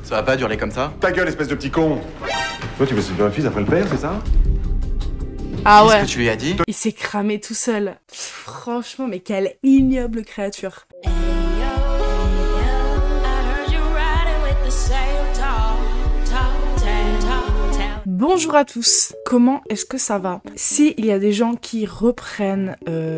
Ça va pas durer comme ça? Ta gueule, espèce de petit con. Toi, tu veux séduire un fils après le père, c'est ça? Ah ouais. Qu'est-ce que tu lui as dit? Il s'est cramé tout seul. Franchement, mais quelle ignoble créature. Bonjour à tous, comment est-ce que ça va? S'il y a des gens qui reprennent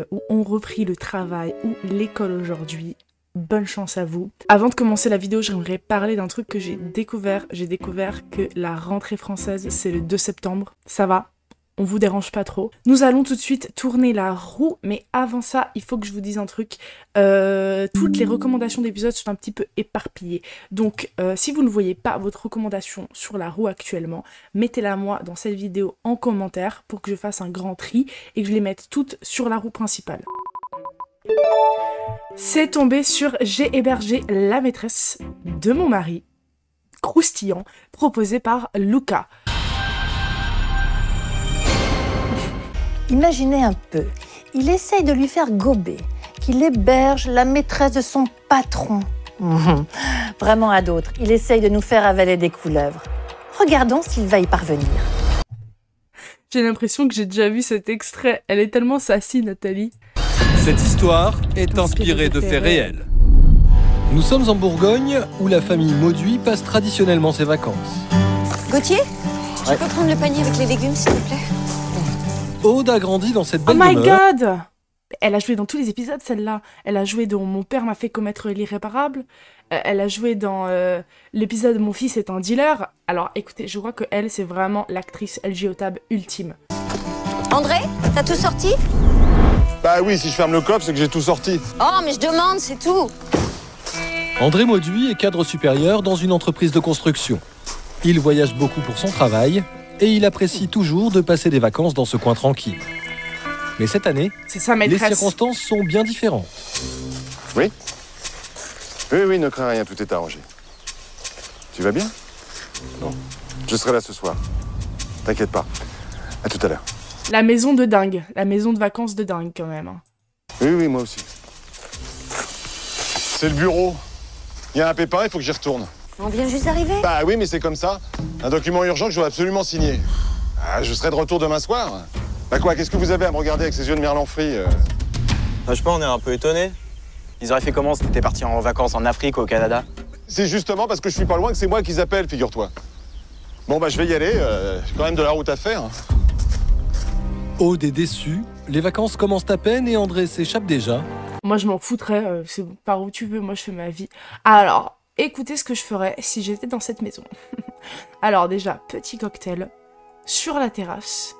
ou ont repris le travail ou l'école aujourd'hui, bonne chance à vous. Avant de commencer la vidéo, j'aimerais parler d'un truc que j'ai découvert. J'ai découvert que la rentrée française, c'est le 2 septembre. Ça va? On vous dérange pas trop. Nous allons tout de suite tourner la roue, mais avant ça, il faut que je vous dise un truc. Toutes les recommandations d'épisodes sont un petit peu éparpillées. Donc, si vous ne voyez pas votre recommandation sur la roue actuellement, mettez-la moi dans cette vidéo en commentaire pour que je fasse un grand tri et que je les mette toutes sur la roue principale. C'est tombé sur J'ai hébergé la maîtresse de mon mari, croustillant, proposé par Luca. Imaginez un peu, il essaye de lui faire gober qu'il héberge la maîtresse de son patron. Vraiment à d'autres, il essaye de nous faire avaler des couleuvres. Regardons s'il va y parvenir. J'ai l'impression que j'ai déjà vu cet extrait. Elle est tellement sassy, Nathalie. Cette histoire est inspirée de faits réels. Nous sommes en Bourgogne, où la famille Mauduit passe traditionnellement ses vacances. Gauthier, tu peux prendre le panier avec les légumes, s'il te plaît? Aude a grandi dans cette Oh belle my demeure. god! Elle a joué dans tous les épisodes, celle-là. Elle a joué dans Mon père m'a fait commettre l'irréparable. Elle a joué dans l'épisode Mon fils est un dealer. Alors écoutez, je crois que elle, c'est vraiment l'actrice LG au tab ultime. André, t'as tout sorti? Bah oui, si je ferme le coffre, c'est que j'ai tout sorti. Oh, mais je demande, c'est tout. André Mauduit est cadre supérieur dans une entreprise de construction. Il voyage beaucoup pour son travail et il apprécie toujours de passer des vacances dans ce coin tranquille. Mais cette année, C'est sa les maîtresse. circonstances sont bien différentes. Oui? Oui, ne crains rien, tout est arrangé. Tu vas bien? Non. Je serai là ce soir. T'inquiète pas. À tout à l'heure. La maison de dingue. La maison de vacances de dingue, quand même. Oui, moi aussi. C'est le bureau. Il y a un pépin, il faut que j'y retourne. On vient juste d'arriver. Bah oui, mais c'est comme ça. Un document urgent que je dois absolument signer. Ah, je serai de retour demain soir. Bah quoi, qu'est-ce que vous avez à me regarder avec ces yeux de merlan frit Je sais pas, on est un peu étonnés. Ils auraient fait comment si t'étais parti en vacances en Afrique ou au Canada? C'est justement parce que je suis pas loin que c'est moi qu'ils appellent, figure-toi. Bon, bah je vais y aller. J'ai quand même de la route à faire. Aude est déçue, les vacances commencent à peine et André s'échappe déjà. Moi, je m'en foutrais. C'est par où tu veux. Moi, je fais ma vie. Alors, écoutez ce que je ferais si j'étais dans cette maison. Alors déjà, petit cocktail sur la terrasse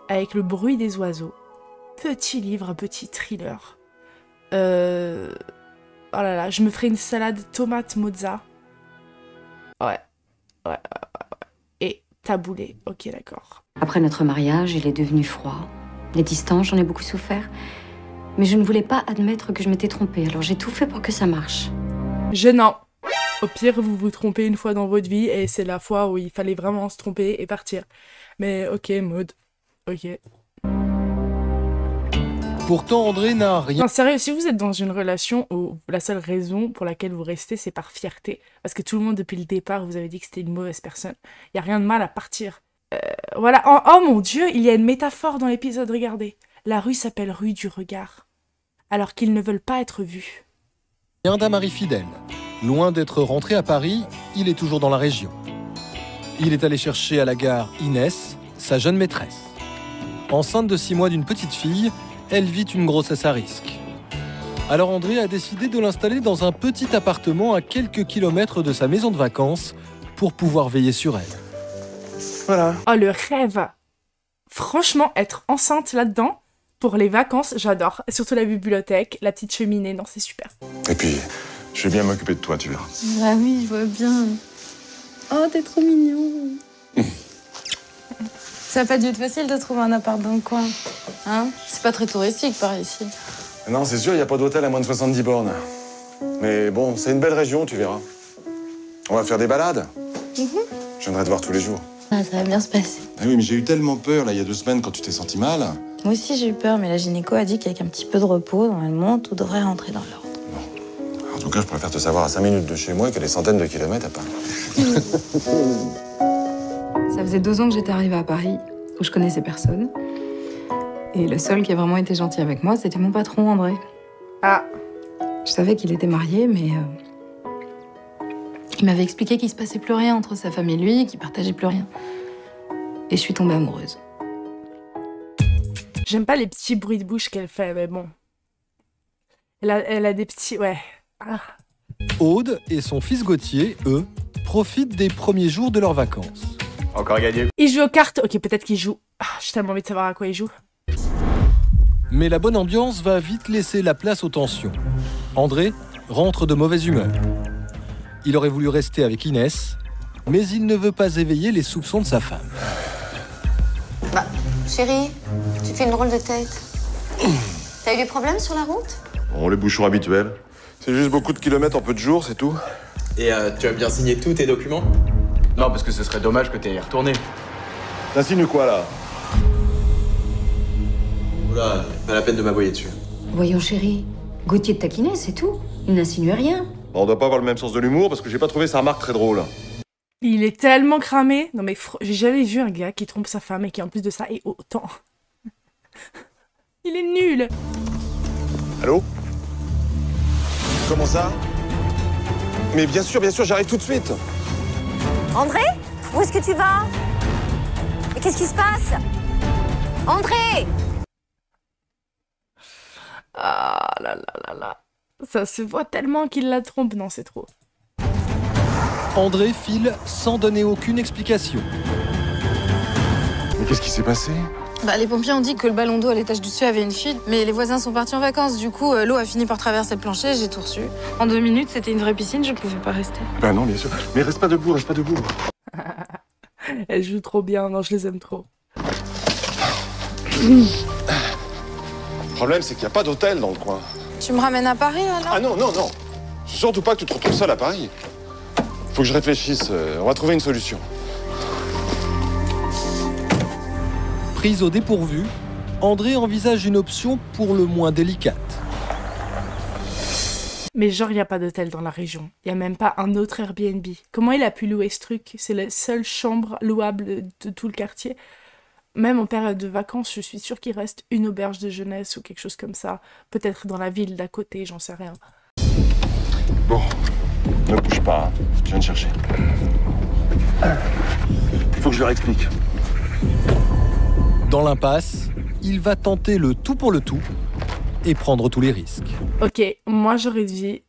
avec le bruit des oiseaux. Petit livre, petit thriller. Oh là là, je me ferais une salade tomate mozza. Ouais. Et taboulé. Ok, d'accord. Après notre mariage, il est devenu froid. Les distances, j'en ai beaucoup souffert. Mais je ne voulais pas admettre que je m'étais trompée, alors j'ai tout fait pour que ça marche. Gênant. Au pire, vous vous trompez une fois dans votre vie et c'est la fois où il fallait vraiment se tromper et partir. Mais ok, Maud. Ok. Pourtant, André n'a rien Non, sérieux, si vous êtes dans une relation où la seule raison pour laquelle vous restez, c'est par fierté, parce que tout le monde, depuis le départ, vous avez dit que c'était une mauvaise personne, il n'y a rien de mal à partir. Voilà. Oh mon Dieu, il y a une métaphore dans l'épisode, regardez. La rue s'appelle rue du regard, alors qu'ils ne veulent pas être vus. d'un mari fidèle. Loin d'être rentré à Paris, il est toujours dans la région. Il est allé chercher à la gare Inès, sa jeune maîtresse. Enceinte de 6 mois d'une petite fille, elle vit une grossesse à risque. Alors André a décidé de l'installer dans un petit appartement à quelques kilomètres de sa maison de vacances pour pouvoir veiller sur elle. Voilà. Oh, le rêve! Franchement, être enceinte là-dedans, pour les vacances, j'adore. Surtout la bibliothèque, la petite cheminée, non, c'est super. Et puis, je vais bien m'occuper de toi, tu verras. Bah oui, je vois bien. Oh, t'es trop mignon. Ça n'a pas dû être facile de trouver un appart dans le coin. Hein? C'est pas très touristique par ici. Non, c'est sûr, il n'y a pas d'hôtel à moins de 70 bornes. Mais bon, c'est une belle région, tu verras. On va faire des balades. Je viendrai te voir tous les jours. Ah, ça va bien se passer. Ah oui, mais j'ai eu tellement peur, là, il y a 2 semaines, quand tu t'es senti mal. Moi aussi, j'ai eu peur, mais la gynéco a dit qu'avec un petit peu de repos, normalement, tout devrait rentrer dans l'ordre. Alors, donc, tout cas, je préfère te savoir à 5 minutes de chez moi que des centaines de kilomètres à Paris. Ça faisait 2 ans que j'étais arrivée à Paris, où je connaissais personne. Et le seul qui a vraiment été gentil avec moi, c'était mon patron, André. Ah. Je savais qu'il était marié, mais il m'avait expliqué qu'il se passait plus rien entre sa femme et lui, qu'il partageait plus rien. Et je suis tombée amoureuse. J'aime pas les petits bruits de bouche qu'elle fait, mais bon. Elle a des petits... Ouais. Ah. Aude et son fils Gauthier, eux, profitent des premiers jours de leurs vacances. Encore gagné. Ils jouent aux cartes. Ok, peut-être qu'ils jouent. Ah, j'ai tellement envie de savoir à quoi ils jouent. Mais la bonne ambiance va vite laisser la place aux tensions. André rentre de mauvaise humeur. Il aurait voulu rester avec Inès, mais il ne veut pas éveiller les soupçons de sa femme. Bah, chérie, tu fais une drôle de tête. T'as eu des problèmes sur la route? Bon, les bouchons habituels. C'est juste beaucoup de kilomètres en peu de jours, c'est tout. Et tu as bien signé tous tes documents? Non, parce que ce serait dommage que t'aies retourné. T'insinues quoi, là? Oula, pas la peine de m'aboyer dessus. Voyons, chérie, Gauthier de taquiner, c'est tout. Il n'insinue rien. On doit pas avoir le même sens de l'humour parce que j'ai pas trouvé sa remarque très drôle. Il est tellement cramé. Non mais j'ai jamais vu un gars qui trompe sa femme et qui en plus de ça est autant. Il est nul. Allô? Comment ça? Mais bien sûr, j'arrive tout de suite. André? Où est-ce que tu vas? Et qu'est-ce qui se passe? André! Ah là là là là. Ça se voit tellement qu'il la trompe. Non, c'est trop. André file sans donner aucune explication. Mais qu'est-ce qui s'est passé? Bah, les pompiers ont dit que le ballon d'eau à l'étage du dessus avait une fuite, mais les voisins sont partis en vacances. Du coup, l'eau a fini par traverser le plancher, j'ai tout reçu. En 2 minutes, c'était une vraie piscine, je pouvais pas rester. Ben non, bien sûr. Mais reste pas debout, reste pas debout. Elle joue trop bien. Non, je les aime trop. Le problème, c'est qu'il n'y a pas d'hôtel dans le coin. Tu me ramènes à Paris, alors? Ah non, non, non. Surtout pas que tu te retrouves seul à Paris. Faut que je réfléchisse. On va trouver une solution. Prise au dépourvu, André envisage une option pour le moins délicate. Mais genre, il n'y a pas d'hôtel dans la région. Il n'y a même pas un autre Airbnb. Comment il a pu louer ce truc? C'est la seule chambre louable de tout le quartier. Même en période de vacances, je suis sûre qu'il reste une auberge de jeunesse ou quelque chose comme ça. Peut-être dans la ville d'à côté, j'en sais rien. Bon, ne bouge pas. Hein. Je viens de chercher. Il faut que je leur explique. Dans l'impasse, il va tenter le tout pour le tout et prendre tous les risques. Ok, moi j'aurais dit...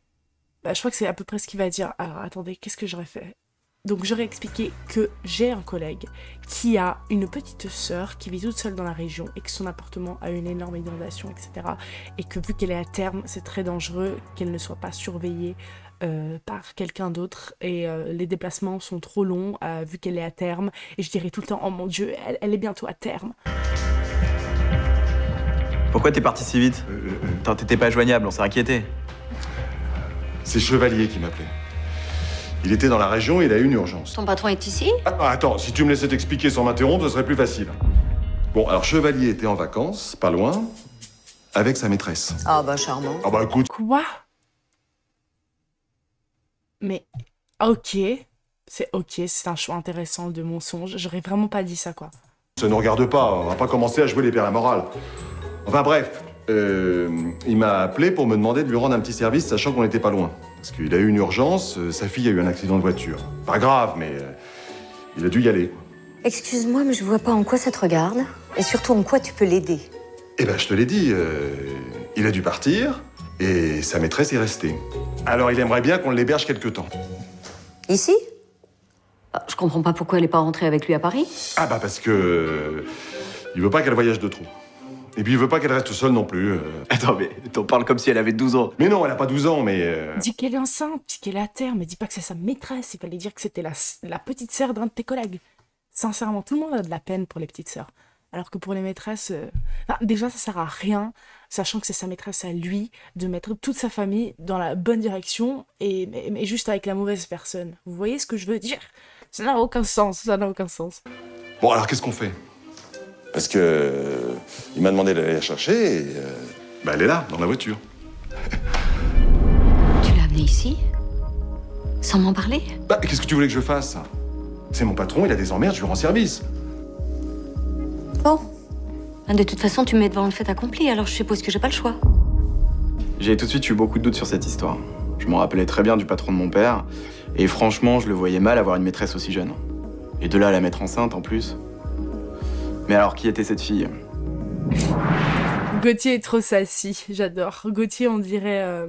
Bah, je crois que c'est à peu près ce qu'il va dire. Alors attendez, qu'est-ce que j'aurais fait? Donc j'aurais expliqué que j'ai un collègue qui a une petite sœur qui vit toute seule dans la région et que son appartement a une énorme inondation, etc. Et que vu qu'elle est à terme, c'est très dangereux qu'elle ne soit pas surveillée par quelqu'un d'autre. Et les déplacements sont trop longs vu qu'elle est à terme. Et je dirais tout le temps, oh mon Dieu, elle est bientôt à terme. Pourquoi t'es parti si vite? T'étais pas joignable, on s'est inquiété. C'est Chevalier qui m'appelait. Il était dans la région et il a eu une urgence. Ton patron est ici? Ah, attends, si tu me laissais t'expliquer sans m'interrompre, ce serait plus facile. Bon, alors Chevalier était en vacances, pas loin, avec sa maîtresse. Ah bah charmant. Ah bah écoute... Quoi? Mais ok, c'est un choix intéressant de mensonge. J'aurais vraiment pas dit ça, quoi. Ça ne regarde pas, on va pas commencer à jouer les pères à la morale. Enfin bref, il m'a appelé pour me demander de lui rendre un petit service, sachant qu'on n'était pas loin. Parce qu'il a eu une urgence, sa fille a eu un accident de voiture. Pas grave, mais il a dû y aller. Excuse-moi, mais je vois pas en quoi ça te regarde. Et surtout, en quoi tu peux l'aider. Eh ben, je te l'ai dit, il a dû partir et sa maîtresse est restée. Alors, il aimerait bien qu'on l'héberge quelque temps. Ici? Je comprends pas pourquoi elle est pas rentrée avec lui à Paris. Ah bah parce que... il veut pas qu'elle voyage de trop. Et puis il veut pas qu'elle reste seule non plus. Attends, mais t'en parles comme si elle avait 12 ans. Mais non, elle a pas 12 ans, mais... Dis qu'elle est enceinte, dis qu'elle est à terme, mais dis pas que c'est sa maîtresse. Il fallait dire que c'était la petite sœur d'un de tes collègues. Sincèrement, tout le monde a de la peine pour les petites sœurs. Alors que pour les maîtresses... Enfin, déjà, ça sert à rien, sachant que c'est sa maîtresse à lui, de mettre toute sa famille dans la bonne direction, mais juste avec la mauvaise personne. Vous voyez ce que je veux dire? Ça n'a aucun sens, ça n'a aucun sens. Bon, alors qu'est-ce qu'on fait? Parce que... il m'a demandé d'aller la chercher et... bah, elle est là, dans la voiture. Tu l'as ramené ici? Sans m'en parler? Bah, qu'est-ce que tu voulais que je fasse? C'est mon patron, il a des emmerdes, je lui rends service. Bon. De toute façon, tu me mets devant le fait accompli, alors je suppose que j'ai pas le choix. J'ai tout de suite eu beaucoup de doutes sur cette histoire. Je m'en rappelais très bien du patron de mon père, et franchement, je le voyais mal avoir une maîtresse aussi jeune. Et de là à la mettre enceinte en plus. Mais alors, qui était cette fille? Gauthier est trop sassy, j'adore. Gauthier, on dirait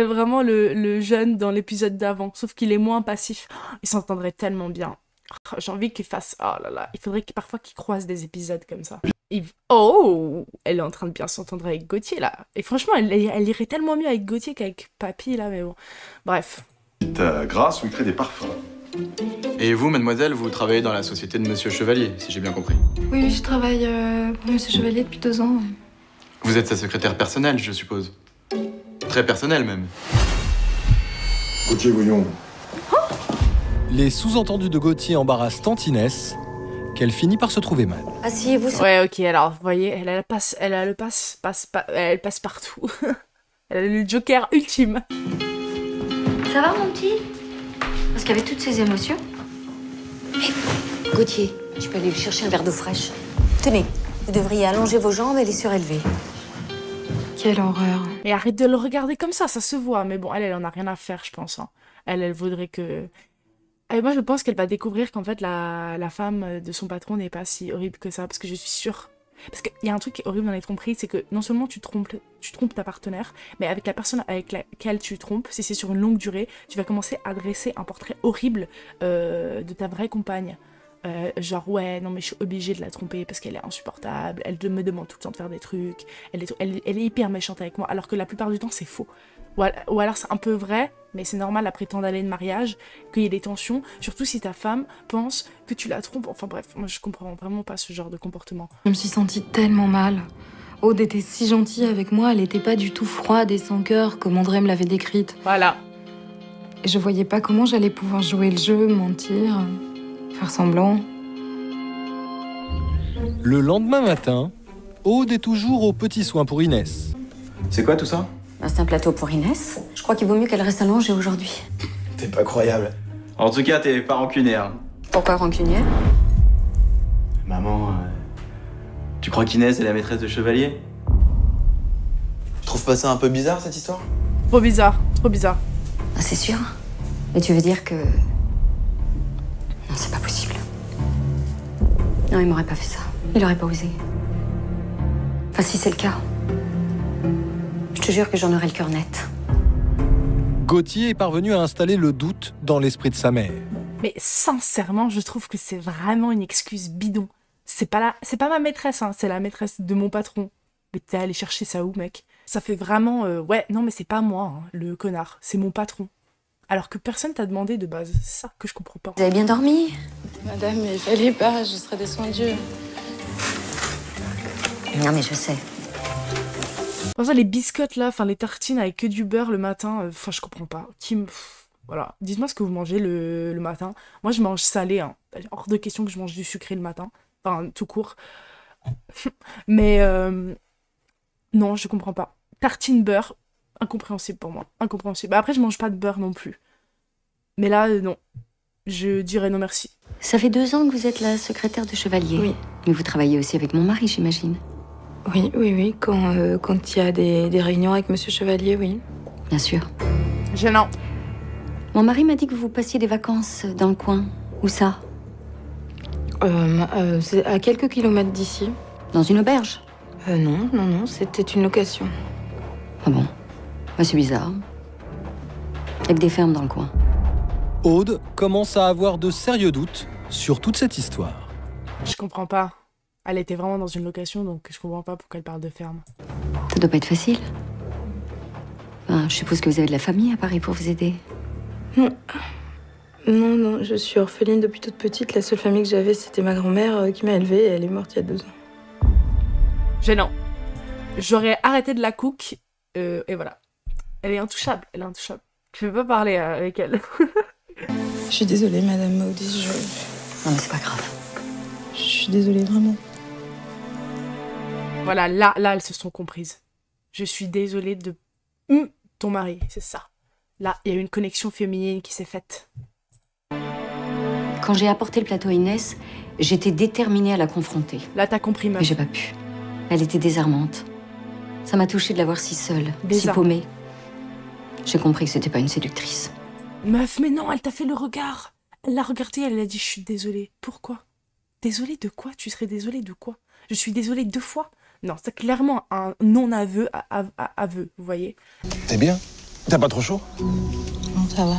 vraiment le jeune dans l'épisode d'avant, sauf qu'il est moins passif. Il s'entendrait tellement bien. J'ai envie qu'il fasse... Oh là là, il faudrait parfois qu'il croise des épisodes comme ça. Oh, elle est en train de bien s'entendre avec Gauthier, là. Et franchement, elle irait tellement mieux avec Gauthier qu'avec Papy, là, mais bon. Bref. Ta grâce où il crée des parfums. Et vous, mademoiselle, vous travaillez dans la société de Monsieur Chevalier, si j'ai bien compris. Oui, je travaille pour Monsieur Chevalier depuis 2 ans. Vous êtes sa secrétaire personnelle, je suppose. Très personnelle, même. Gauthier, voyons. Les sous-entendus de Gauthier embarrassent tante Inès, qu'elle finit par se trouver mal. Asseyez-vous sur... Ouais, ok, alors, vous voyez, elle passe partout. Elle a le joker ultime. Ça va, mon petit? Parce qu'avec toutes ces émotions... Gauthier, je peux aller lui chercher un verre d'eau fraîche. Tenez, vous devriez allonger vos jambes et les surélever. Quelle horreur. Mais arrête de le regarder comme ça se voit. Mais bon, elle en a rien à faire, je pense. Hein. Elle voudrait que... Et moi, je pense qu'elle va découvrir qu'en fait, la femme de son patron n'est pas si horrible que ça. Parce que je suis sûre... Parce qu'il y a un truc qui est horrible dans les tromperies, c'est que non seulement tu trompes ta partenaire, mais avec la personne avec laquelle tu trompes, si c'est sur une longue durée, tu vas commencer à dresser un portrait horrible de ta vraie compagne. Genre, ouais, non mais je suis obligée de la tromper parce qu'elle est insupportable, elle me demande tout le temps de faire des trucs, elle est hyper méchante avec moi, alors que la plupart du temps c'est faux. Ou alors c'est un peu vrai, mais c'est normal après tant d'années de mariage, qu'il y ait des tensions, surtout si ta femme pense que tu la trompes. Enfin bref, moi je comprends vraiment pas ce genre de comportement. Je me suis sentie tellement mal. Aude était si gentille avec moi, elle était pas du tout froide et sans cœur comme André me l'avait décrite. Voilà. Et je voyais pas comment j'allais pouvoir jouer le jeu, mentir, faire semblant. Le lendemain matin, Aude est toujours aux petits soins pour Inès. C'est quoi tout ça? C'est un plateau pour Inès. Je crois qu'il vaut mieux qu'elle reste allongée aujourd'hui. T'es pas croyable. En tout cas, t'es pas rancunière. Pourquoi rancunière? Maman, tu crois qu'Inès est la maîtresse de Chevalier? Tu trouves pas ça un peu bizarre, cette histoire? Trop bizarre, trop bizarre. Ah, c'est sûr. Mais tu veux dire que... Non, c'est pas possible. Non, il m'aurait pas fait ça. Il aurait pas osé. Enfin, si c'est le cas... Je te jure que j'en aurai le cœur net. Gauthier est parvenu à installer le doute dans l'esprit de sa mère. Mais sincèrement, je trouve que c'est vraiment une excuse bidon. C'est pas ma maîtresse, hein, c'est la maîtresse de mon patron. Mais t'es allé chercher ça où, mec? Ça fait vraiment... ouais, non mais c'est pas moi, hein, le connard. C'est mon patron. Alors que personne t'a demandé de base. C'est ça que je comprends pas. Vous avez bien dormi? Madame, mais il fallait pas, je serais descendue. Non, mais je sais. Comme ça, les biscottes là, enfin les tartines avec que du beurre le matin, enfin je comprends pas. Voilà, dites-moi ce que vous mangez le matin. Moi je mange salé, hein. Hors de question que je mange du sucré le matin. Enfin, tout court. Mais non, je comprends pas. Tartine beurre, incompréhensible pour moi. Incompréhensible. Après, je mange pas de beurre non plus. Mais là, non. Je dirais non merci. Ça fait 2 ans que vous êtes la secrétaire de Chevalier. Oui. Mais vous travaillez aussi avec mon mari, j'imagine. Oui. Quand il y a des réunions avec Monsieur Chevalier, oui. Bien sûr. Gênant. Mon mari m'a dit que vous passiez des vacances dans le coin. Où ça? C'est à quelques kilomètres d'ici. Dans une auberge? Non, c'était une location. Ah bon? Bah, c'est bizarre. Avec des fermes dans le coin. Aude commence à avoir de sérieux doutes sur toute cette histoire. Je comprends pas. Elle était vraiment dans une location, donc je comprends pas pourquoi elle parle de ferme. Ça doit pas être facile. Enfin, je suppose que vous avez de la famille à Paris pour vous aider. Non, je suis orpheline depuis toute petite. La seule famille que j'avais, c'était ma grand-mère qui m'a élevée et elle est morte il y a 2 ans. Gênant. J'aurais arrêté de la cook, et voilà. Elle est intouchable, Je peux pas parler avec elle. Je suis désolée, Madame Maudis, Non, mais c'est pas grave. je suis désolée, vraiment. Voilà, là, elles se sont comprises. Je suis désolée de... ton mari, c'est ça. Là, il y a une connexion féminine qui s'est faite. Quand j'ai apporté le plateau à Inès, j'étais déterminée à la confronter. Là, t'as compris, meuf. Mais j'ai pas pu. Elle était désarmante. Ça m'a touchée de la voir si seule, si Bizarre. paumée. J'ai compris que c'était pas une séductrice. Meuf, mais non, elle t'a fait le regard. Elle l'a regardé, elle a dit, je suis désolée. Pourquoi? Désolée de quoi? Tu serais désolée de quoi? Je suis désolée 2 fois? Non, c'est clairement un non-aveu, aveu, vous voyez? T'es bien? T'as pas trop chaud? Non, ça va.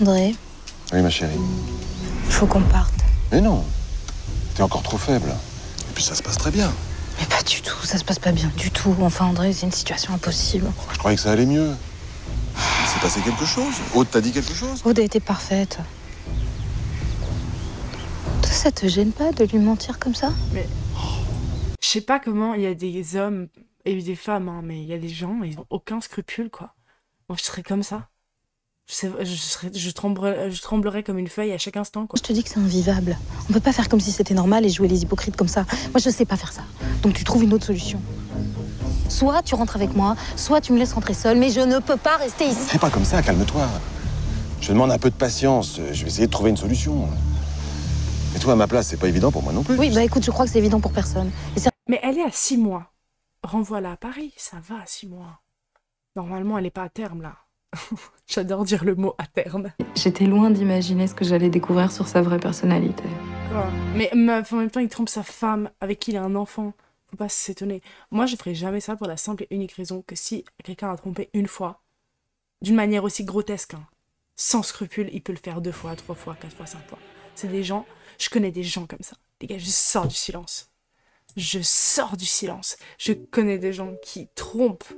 André, Oui, ma chérie. faut qu'on parte. Mais non, t'es encore trop faible. Et puis ça se passe très bien. Mais pas du tout, ça se passe pas bien du tout. Enfin, André, c'est une situation impossible. Je croyais que ça allait mieux. Il s'est passé quelque chose? Aude t'a dit quelque chose? Aude a été parfaite. Toi, ça te gêne pas de lui mentir comme ça? Je sais pas comment il y a des hommes et des femmes, hein, mais il y a des gens, ils ont aucun scrupule, quoi. Moi, je serais comme ça. Je tremblerais comme une feuille à chaque instant, quoi. Je te dis que c'est invivable. On peut pas faire comme si c'était normal et jouer les hypocrites comme ça. Moi, je sais pas faire ça. Donc tu trouves une autre solution. Soit tu rentres avec moi, soit tu me laisses rentrer seule, mais je ne peux pas rester ici. Fais pas comme ça, calme-toi. Je demande un peu de patience. Je vais essayer de trouver une solution. Et toi, à ma place, c'est pas évident pour moi non plus. Oui, bah écoute, je crois que c'est évident pour personne. Et c'est... Mais elle est à 6 mois. Renvoie-la à Paris, ça va à 6 mois. Normalement, elle est pas à terme, là. J'adore dire le mot à terme. J'étais loin d'imaginer ce que j'allais découvrir sur sa vraie personnalité. Quoi. Mais meuf, en même temps, il trompe sa femme avec qui il a un enfant. Faut pas s'étonner. Moi, je ferais jamais ça pour la simple et unique raison que si quelqu'un a trompé une fois, d'une manière aussi grotesque, hein, sans scrupule, il peut le faire 2 fois, 3 fois, 4 fois, 5 fois. C'est des gens, je connais des gens comme ça. Les gars, je sors du silence. Je sors du silence. Je connais des gens qui trompent.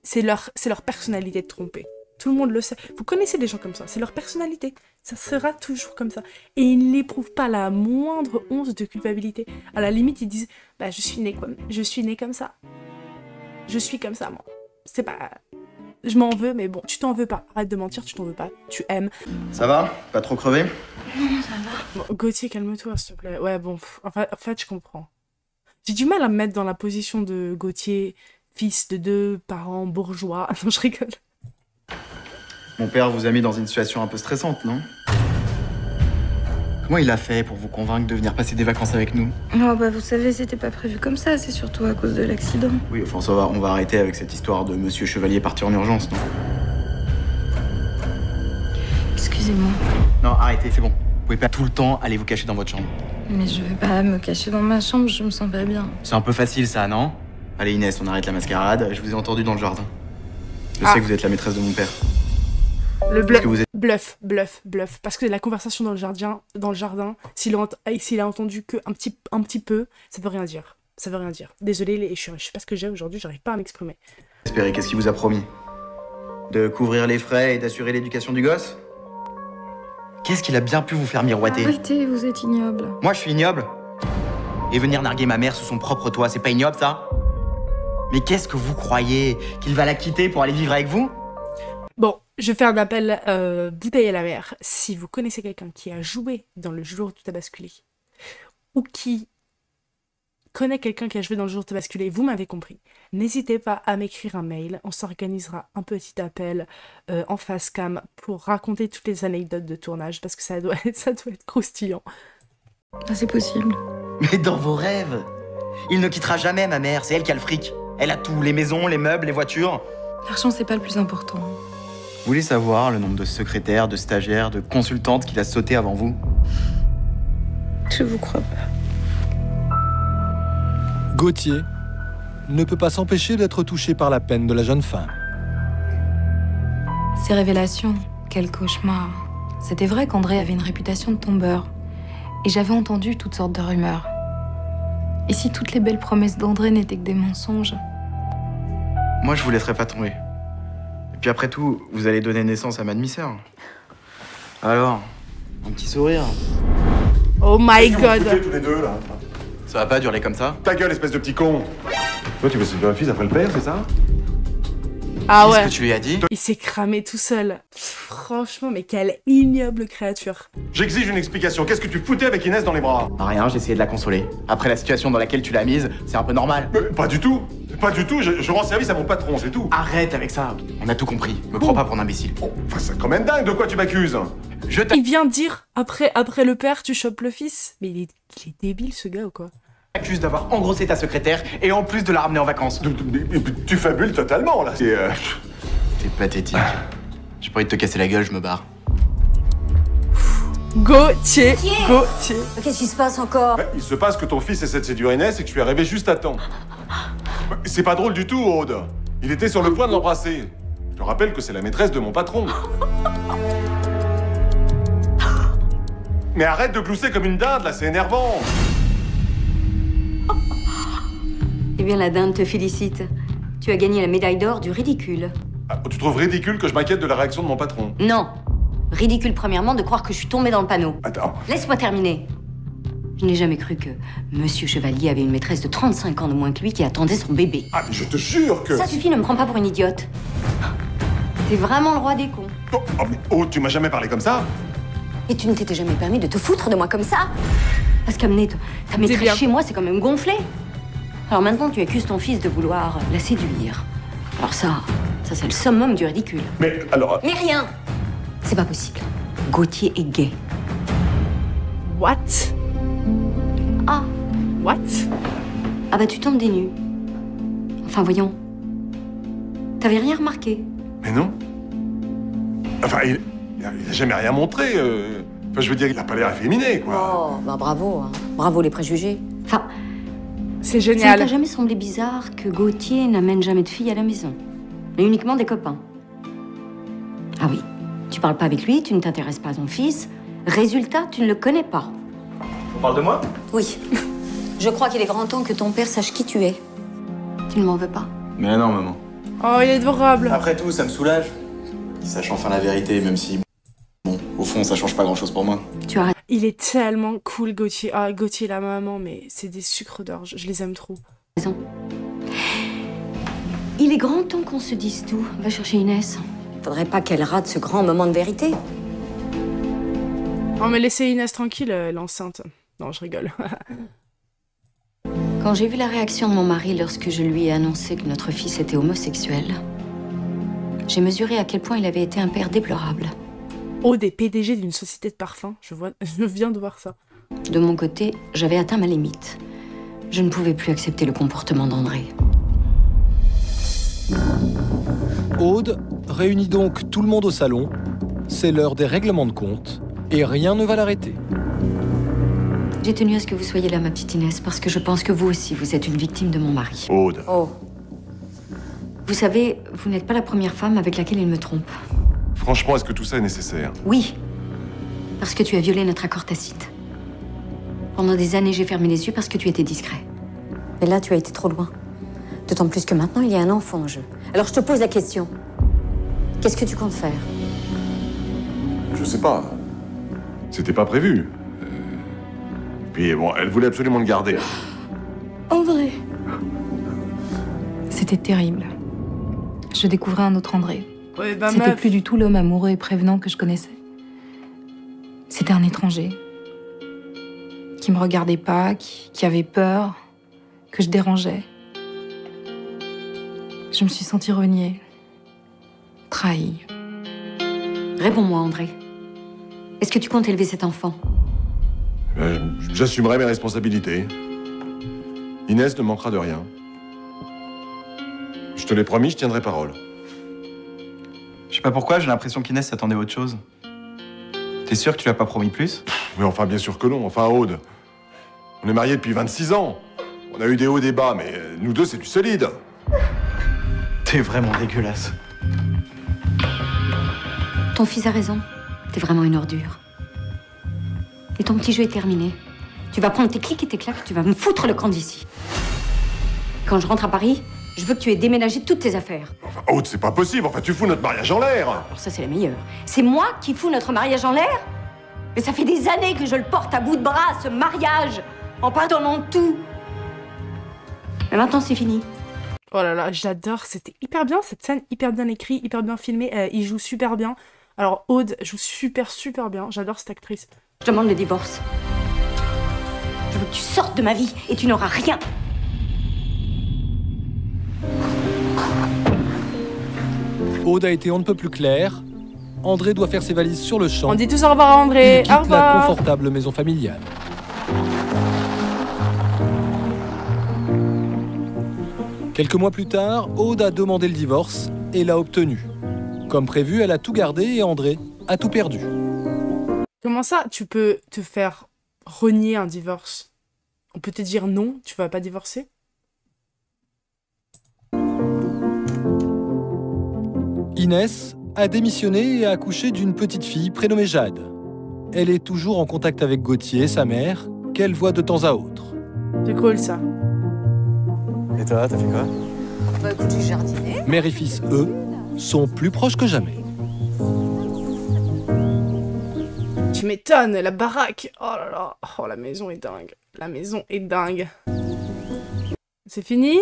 C'est leur personnalité de tromper. Tout le monde le sait. Vous connaissez des gens comme ça. C'est leur personnalité. Ça sera toujours comme ça. Et ils n'éprouvent pas la moindre once de culpabilité. À la limite, ils disent « Bah, je suis né comme ça. Je suis comme ça, moi. C'est pas... Je m'en veux, mais bon, tu t'en veux pas. Arrête de mentir, tu t'en veux pas. Tu aimes. » Ça va? Pas trop crevé? Non, ça va. Bon, Gauthier, calme-toi, s'il te plaît. Ouais, bon, en fait, je comprends. J'ai du mal à me mettre dans la position de Gauthier, fils de 2 parents bourgeois. Non, je rigole. Mon père vous a mis dans une situation un peu stressante, non? Comment il a fait pour vous convaincre de venir passer des vacances avec nous? Oh, bah vous savez, c'était pas prévu comme ça, c'est surtout à cause de l'accident. Oui, enfin ça va, on va arrêter avec cette histoire de Monsieur Chevalier parti en urgence, non? Excusez-moi, Non, arrêtez, c'est bon. Vous pouvez pas tout le temps aller vous cacher dans votre chambre. mais je vais pas me cacher dans ma chambre, je me sens pas bien. C'est un peu facile ça, non? Allez Inès, on arrête la mascarade, je vous ai entendu dans le jardin. Je sais que vous êtes la maîtresse de mon père. Le Parce que vous êtes... bluff. Parce que la conversation dans le jardin, s'il a entendu que un petit peu, ça veut rien dire. Ça veut rien dire. Désolée, je sais pas ce que j'ai aujourd'hui, j'arrive pas à m'exprimer. Espérez, qu'est-ce qu'il vous a promis? De couvrir les frais et d'assurer l'éducation du gosse? Qu'est-ce qu'il a bien pu vous faire miroiter? Arrêtez, vous êtes ignoble. Moi, je suis ignoble? Et venir narguer ma mère sous son propre toit, c'est pas ignoble, ça? Mais qu'est-ce que vous croyez? Qu'il va la quitter pour aller vivre avec vous? Bon, je fais un appel bouteille à la mer. Si vous connaissez quelqu'un qui a joué dans Le jour où tout a basculé, ou qui connaît quelqu'un qui a joué dans Le jour où tout a basculé, vous m'avez compris, n'hésitez pas à m'écrire un mail. On s'organisera un petit appel en face cam pour raconter toutes les anecdotes de tournage, parce que ça doit être croustillant. Ah, c'est possible. Mais dans vos rêves! Il ne quittera jamais ma mère, c'est elle qui a le fric. Elle a tout, les maisons, les meubles, les voitures. L'argent, c'est pas le plus important. Vous voulez savoir le nombre de secrétaires, de stagiaires, de consultantes qu'il a sauté avant vous? Je vous crois pas. Gauthier ne peut pas s'empêcher d'être touché par la peine de la jeune femme. Ces révélations, quel cauchemar. C'était vrai qu'André avait une réputation de tombeur. Et j'avais entendu toutes sortes de rumeurs. Et si toutes les belles promesses d'André n'étaient que des mensonges? Moi, je vous laisserai pas tomber. Et puis après tout, vous allez donner naissance à ma demi-sœur. Alors, un petit sourire. Oh my Vous god! foutez tous les deux, là. Ça va pas durer comme ça? Ta gueule, espèce de petit con. Toi, tu veux séduire le fils après le père, c'est ça? Ah Qu'est-ce ouais. que tu lui as dit? Il s'est cramé tout seul. Franchement, mais quelle ignoble créature. J'exige une explication. Qu'est-ce que tu foutais avec Inès dans les bras? Rien, j'ai essayé de la consoler. Après la situation dans laquelle tu l'as mise, c'est un peu normal. Pas du tout. Pas du tout. Je rends service à mon patron, c'est tout. Arrête avec ça. On a tout compris. Me prends pas pour un imbécile. Oh, enfin, c'est quand même dingue. De quoi tu m'accuses? Je Il vient dire, après le père, tu chopes le fils. Mais il est débile, ce gars, ou quoi? t'accuse d'avoir engrossé ta secrétaire et en plus de la ramener en vacances. Tu fabules totalement, là. T'es pathétique. J'ai pas envie de te casser la gueule, je me barre. Gauthier. Qu'est-ce qui se passe encore? Il se passe que ton fils essaie de séduire Inès et que je suis arrivé juste à temps. C'est pas drôle du tout, Aude. Il était sur le point de l'embrasser. Je te rappelle que c'est la maîtresse de mon patron. Mais arrête de glousser comme une dinde, là, c'est énervant. Eh bien, la dinde te félicite. Tu as gagné la médaille d'or du ridicule. Ah, tu trouves ridicule que je m'inquiète de la réaction de mon patron? Non. Ridicule, premièrement, de croire que je suis tombée dans le panneau. Attends. Laisse-moi terminer. Je n'ai jamais cru que Monsieur Chevalier avait une maîtresse de 35 ans de moins que lui qui attendait son bébé. Ah, mais je te jure que... Ça suffit, ne me prends pas pour une idiote. T'es vraiment le roi des cons. Oh, mais Aude, tu m'as jamais parlé comme ça? Et tu ne t'étais jamais permis de te foutre de moi comme ça? Parce qu'amener ta C'est bien. maîtresse chez moi, c'est quand même gonflé. Alors maintenant, tu accuses ton fils de vouloir la séduire. Alors ça c'est le summum du ridicule. Mais alors... Mais rien! C'est pas possible. Gauthier est gay. What? Ah! What? Ah bah tu tombes des nues. Enfin voyons. T'avais rien remarqué? Mais non. Enfin, il a jamais rien montré. Enfin, je veux dire, il a pas l'air efféminé, quoi. Oh, bah bravo, hein. Bravo les préjugés. Enfin, C'est ça ne t'a génial. jamais semblé bizarre que Gauthier n'amène jamais de filles à la maison, mais uniquement des copains? Ah oui, tu parles pas avec lui, tu ne t'intéresses pas à ton fils. Résultat, tu ne le connais pas. On parle de moi? Oui. Je crois qu'il est grand temps que ton père sache qui tu es. Tu ne m'en veux pas? Mais non, maman. Oh, il est adorable. Après tout, ça me soulage. Qu'il sache enfin la vérité, même si... Bon, au fond, ça change pas grand-chose pour moi. Tu arrêtes. Il est tellement cool, Gauthier. Ah, Gauthier et la maman, mais c'est des sucres d'or. Je les aime trop. Raison. Il est grand temps qu'on se dise tout. Va chercher Inès. Faudrait pas qu'elle rate ce grand moment de vérité. Oh, mais laissez Inès tranquille, elle est enceinte. Non, je rigole. Quand j'ai vu la réaction de mon mari lorsque je lui ai annoncé que notre fils était homosexuel, j'ai mesuré à quel point il avait été un père déplorable. Oh, des PDG d'une société de parfum. Je viens de voir ça. De mon côté, j'avais atteint ma limite. Je ne pouvais plus accepter le comportement d'André. Aude réunit donc tout le monde au salon. C'est l'heure des règlements de compte et rien ne va l'arrêter. J'ai tenu à ce que vous soyez là, ma petite Inès, parce que je pense que vous aussi, vous êtes une victime de mon mari. Aude. Oh. Vous savez, vous n'êtes pas la première femme avec laquelle il me trompe. Franchement, est-ce que tout ça est nécessaire? Oui, parce que tu as violé notre accord tacite. Pendant des années, j'ai fermé les yeux parce que tu étais discret. Mais là, tu as été trop loin. D'autant plus que maintenant, il y a un enfant en jeu. Alors, je te pose la question. Qu'est-ce que tu comptes faire? Je sais pas. C'était pas prévu. Puis bon, elle voulait absolument le garder. André. C'était terrible. Je découvrais un autre André. Ouais, bah C'était meuf. plus du tout l'homme amoureux et prévenant que je connaissais. C'était un étranger. Qui me regardait pas, qui avait peur, que je dérangeais. Je me suis sentie reniée. Trahie. Réponds-moi, André. Est-ce que tu comptes élever cet enfant? J'assumerai mes responsabilités. Inès ne manquera de rien. Je te l'ai promis, je tiendrai parole. Je sais pas pourquoi, j'ai l'impression qu'Inès s'attendait à autre chose. T'es sûr que tu lui as pas promis plus? Mais enfin, bien sûr que non. Enfin, Aude, on est mariés depuis 26 ans. On a eu des hauts, des bas, mais nous deux, c'est du solide. T'es vraiment dégueulasse. Ton fils a raison. T'es vraiment une ordure. Et ton petit jeu est terminé. Tu vas prendre tes clics et tes claques, tu vas me foutre le camp d'ici. Quand je rentre à Paris, je veux que tu aies déménagé toutes tes affaires. Enfin, Aude, c'est pas possible. Enfin, tu fous notre mariage en l'air. Alors ça, c'est la meilleure. C'est moi qui fous notre mariage en l'air? Mais ça fait des années que je le porte à bout de bras, ce mariage, en pardonnant tout. Mais maintenant, c'est fini. Oh là là, j'adore, c'était hyper bien cette scène, hyper bien écrit, hyper bien filmé, il joue super bien. Alors Aude joue super bien, j'adore cette actrice. Je demande le divorce. Je veux que tu sortes de ma vie et tu n'auras rien. Aude a été on ne peut plus claire. André doit faire ses valises sur le champ. On dit tous au revoir à André, Il quitte au revoir. la confortable maison familiale. Quelques mois plus tard, Aude a demandé le divorce et l'a obtenu. Comme prévu, elle a tout gardé et André a tout perdu. Comment ça, tu peux te faire renier un divorce? On peut te dire non, tu vas pas divorcer? Inès a démissionné et a accouché d'une petite fille prénommée Jade. Elle est toujours en contact avec Gauthier, sa mère, qu'elle voit de temps à autre. C'est cool ça. Et toi, t'as fait quoi? Bah écoute, j'ai jardiné. Mère et fils, eux, sont plus proches que jamais. Tu m'étonnes, la baraque. Oh là là, oh la maison est dingue. La maison est dingue. C'est fini?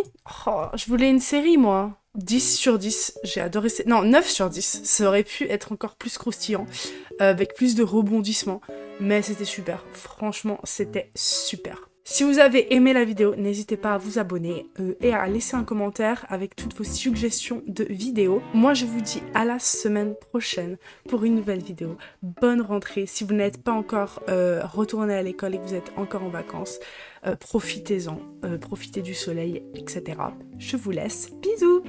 Oh, je voulais une série moi. 10 sur 10, j'ai adoré... Non, 9 sur 10, ça aurait pu être encore plus croustillant, avec plus de rebondissements, mais c'était super. Franchement, c'était super. Si vous avez aimé la vidéo, n'hésitez pas à vous abonner et à laisser un commentaire avec toutes vos suggestions de vidéos. Moi, je vous dis à la semaine prochaine pour une nouvelle vidéo. Bonne rentrée. Si vous n'êtes pas encore retourné à l'école et que vous êtes encore en vacances, profitez-en, profitez du soleil, etc. Je vous laisse. Bisous!